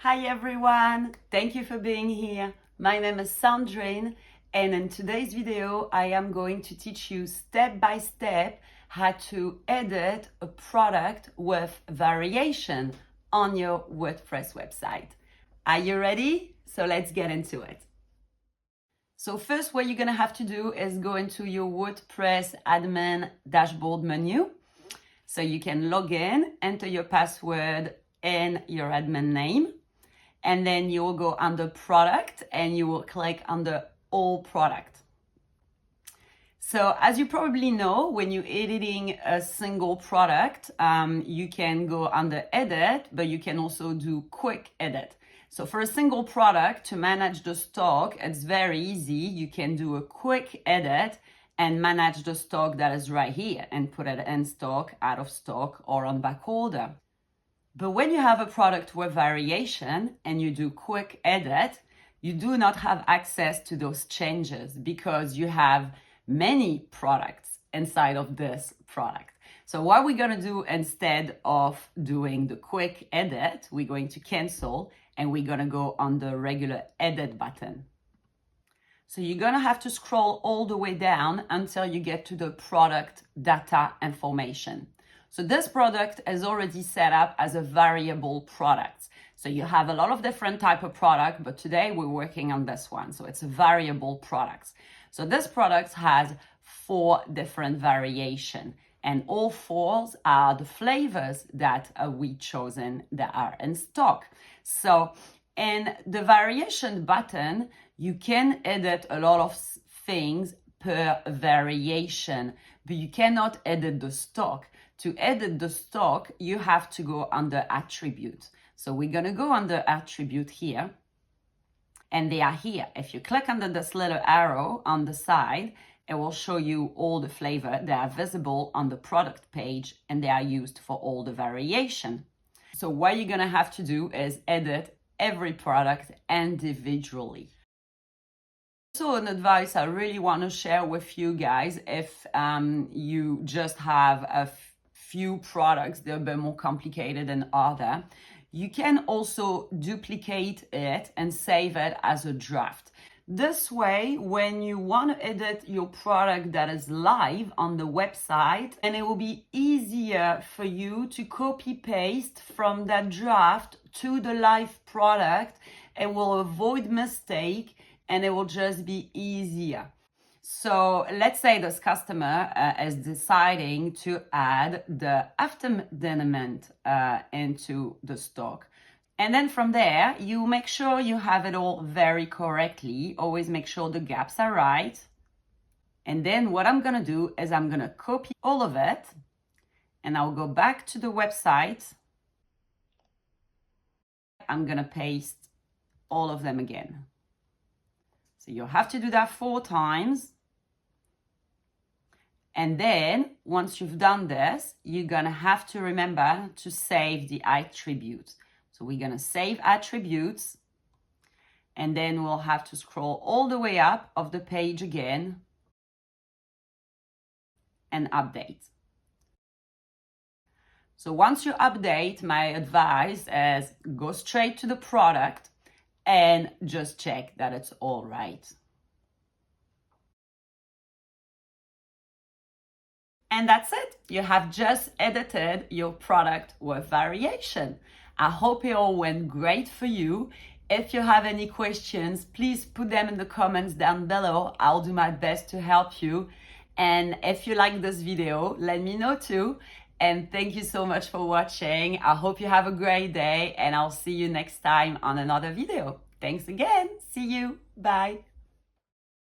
Hi everyone, thank you for being here. My name is Sandrine, and in today's video I am going to teach you step by step how to edit a product with variation on your WordPress website. Are you ready? So let's get into it. So first, what you're gonna have to do is go into your WordPress admin dashboard menu. So you can log in, enter your password and your admin name. And then you will go under product and you will click under all product. So as you probably know, when you're editing a single product, you can go under edit, but you can also do quick edit. So for a single product, to manage the stock, it's very easy. You can do a quick edit and manage the stock that is right here and put it in stock, out of stock, or on back order. But when you have a product with variation and you do quick edit, you do not have access to those changes because you have many products inside of this product. So what we're going to do instead of doing the quick edit, we're going to cancel and we're going to go on the regular edit button. So you're going to have to scroll all the way down until you get to the product data information. So this product is already set up as a variable product. So you have a lot of different type of product, but today we're working on this one. So it's a variable product. So this product has 4 different variation, and all 4 are the flavors that we chosen that are in stock. So in the variation button, you can edit a lot of things per variation, but you cannot edit the stock. To edit the stock, you have to go under attribute. So we're going to go under attribute here, and they are here. If you click under this little arrow on the side, it will show you all the flavor that are visible on the product page, and they are used for all the variation. So what you're going to have to do is edit every product individually. So an advice I really want to share with you guys, if you just have a few products that are a bit more complicated than other, you can also duplicate it and save it as a draft. This way, when you want to edit your product that is live on the website, and it will be easier for you to copy paste from that draft to the live product, it will avoid mistake and it will just be easier. So let's say this customer is deciding to add the aftermarket into the stock. And then from there, you make sure you have it all very correctly. Always make sure the gaps are right. And then what I'm going to do is I'm going to copy all of it. And I'll go back to the website. I'm going to paste all of them again. So you'll have to do that 4 times. And then once you've done this, you're going to have to remember to save the attributes. So we're going to save attributes, and then we'll have to scroll all the way up of the page again and update. So once you update, my advice is go straight to the product and just check that it's all right. And that's it. You have just edited your product with variation. I hope it all went great for you. If you have any questions, please put them in the comments down below. I'll do my best to help you. And if you like this video, let me know too. And thank you so much for watching. I hope you have a great day, and I'll see you next time on another video. Thanks again. See you. Bye.